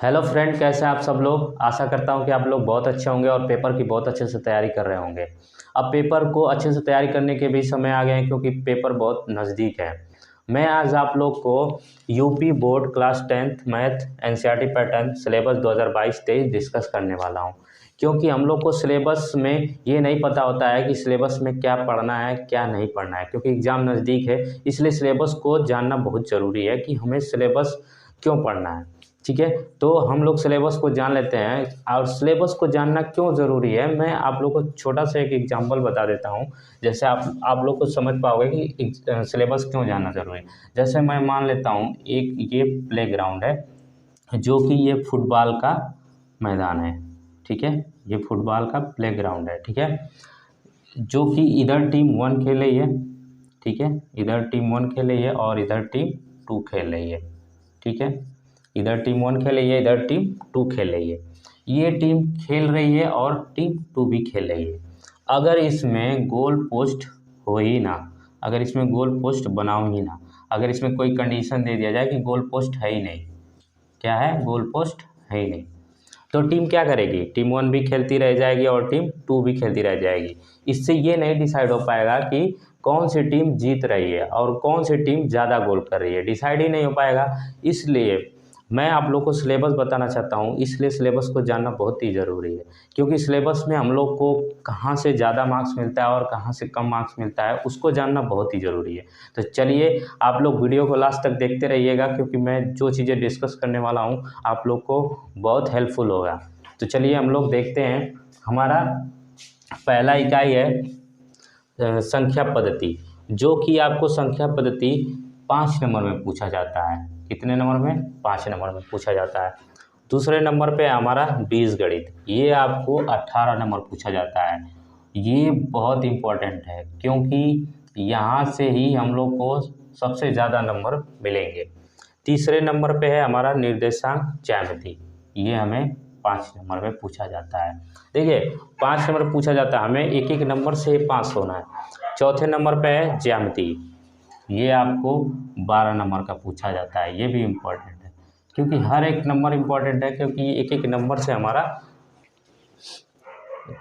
Hello friend, कैसे हैं आप सब लोग। आशा करता हूं कि आप लोग बहुत अच्छे होंगे और पेपर की बहुत अच्छे से तैयारी कर रहे होंगे। अब पेपर को अच्छे से तैयारी करने के भी समय आ गए हैं क्योंकि पेपर बहुत नज़दीक है। मैं आज आप लोग को UP board class 10th math NCERT pattern syllabus 2022-23 discuss करने वाला हूं। क्योंकि हम लोग को सिलेबस में ये नहीं पता होता है कि सिलेबस में क्या पढ़ना है क्या नहीं पढ़ना है, क्योंकि एग्ज़ाम नज़दीक है। इसलिए सिलेबस को जानना बहुत ज़रूरी है कि हमें सिलेबस क्यों पढ़ना है। ठीक है, तो हम लोग सिलेबस को जान लेते हैं। और सिलेबस को जानना क्यों ज़रूरी है, मैं आप लोग को छोटा सा एक एग्जांपल बता देता हूं। जैसे आप लोग को समझ पाओगे कि सिलेबस क्यों जानना ज़रूरी है। जैसे मैं मान लेता हूं, एक ये प्लेग्राउंड है, जो कि ये फुटबॉल का मैदान है। ठीक है, ये फुटबॉल का प्लेग्राउंड है। ठीक है, जो कि इधर टीम 1 खेल रही है। ठीक है, इधर टीम 1 खेल रही है और इधर टीम 2 खेल रही है। ठीक है, इधर टीम 1 खेल रही है, इधर टीम 2 खेल रही है। ये टीम खेल रही है और टीम 2 भी खेल रही है। अगर इसमें गोल पोस्ट हो ही ना, अगर इसमें गोल पोस्ट बनाओ ही ना, अगर इसमें कोई कंडीशन दे दिया जाए कि गोल पोस्ट है ही नहीं, क्या है, गोल पोस्ट है ही नहीं, तो टीम क्या करेगी, टीम 1 भी खेलती रह जाएगी और टीम 2 भी खेलती रह जाएगी। इससे ये नहीं डिसाइड हो पाएगा कि कौन सी टीम जीत रही है और कौन सी टीम ज़्यादा गोल कर रही है, डिसाइड ही नहीं हो पाएगा। इसलिए मैं आप लोग को सिलेबस बताना चाहता हूँ, इसलिए सिलेबस को जानना बहुत ही ज़रूरी है। क्योंकि सिलेबस में हम लोग को कहाँ से ज़्यादा मार्क्स मिलता है और कहाँ से कम मार्क्स मिलता है, उसको जानना बहुत ही ज़रूरी है। तो चलिए आप लोग वीडियो को लास्ट तक देखते रहिएगा, क्योंकि मैं जो चीज़ें डिस्कस करने वाला हूँ आप लोग को बहुत हेल्पफुल होगा। तो चलिए हम लोग देखते हैं। हमारा पहला इकाई है संख्या पद्धति, जो कि आपको संख्या पद्धति 5 नंबर में पूछा जाता है। कितने नंबर में, 5 नंबर में पूछा जाता है। दूसरे नंबर पे हमारा बीजगणित, ये आपको 18 नंबर पूछा जाता है। ये बहुत इम्पोर्टेंट है क्योंकि यहाँ से ही हम लोग को सबसे ज़्यादा नंबर मिलेंगे। तीसरे नंबर पे है हमारा निर्देशांक ज्यामिति, ये हमें 5 नंबर में पूछा जाता है। देखिए 5 नंबर पूछा जाता है, हमें एक एक नंबर से पास होना है। चौथे नंबर पे है ज्यामिति, ये आपको 12 नंबर का पूछा जाता है। ये भी इम्पोर्टेंट है क्योंकि हर एक नंबर इम्पोर्टेंट है, क्योंकि एक एक नंबर से हमारा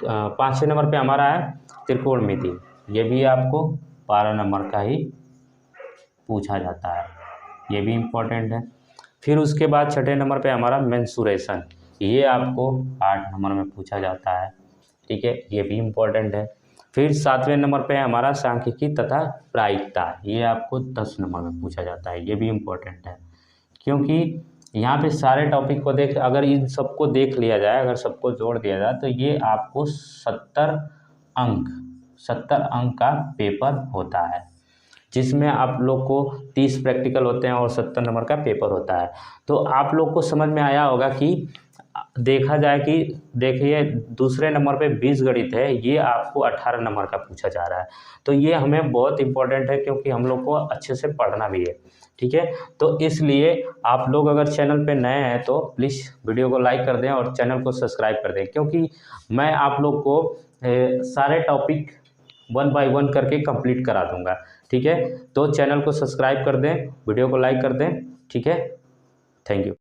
5वें नंबर पे हमारा है त्रिकोणमिति, ये भी आपको 12 नंबर का ही पूछा जाता है। ये भी इम्पोर्टेंट है। फिर उसके बाद छठे नंबर पे हमारा मेंसुरेशन, ये आपको 8 नंबर में पूछा जाता है। ठीक है, ये भी इम्पोर्टेंट है। फिर 7वें नंबर पे हमारा सांख्यिकी तथा प्रायिकता, ये आपको 10 नंबर में पूछा जाता है। ये भी इम्पोर्टेंट है क्योंकि यहाँ पे सारे टॉपिक को अगर इन सबको देख लिया जाए, अगर सबको जोड़ दिया जाए, तो ये आपको 70 अंक का पेपर होता है, जिसमें आप लोग को 30 प्रैक्टिकल होते हैं और 70 नंबर का पेपर होता है। तो आप लोग को समझ में आया होगा कि देखा जाए कि देखिए दूसरे नंबर पे बीजगणित है, ये आपको 18 नंबर का पूछा जा रहा है। तो ये हमें बहुत इंपॉर्टेंट है क्योंकि हम लोग को अच्छे से पढ़ना भी है। ठीक है, तो इसलिए आप लोग अगर चैनल पे नए हैं तो प्लीज़ वीडियो को लाइक कर दें और चैनल को सब्सक्राइब कर दें, क्योंकि मैं आप लोग को सारे टॉपिक 1 बाय 1 करके कंप्लीट करा दूंगा। ठीक है, तो चैनल को सब्सक्राइब कर दें, वीडियो को लाइक कर दें। ठीक है, थैंक यू।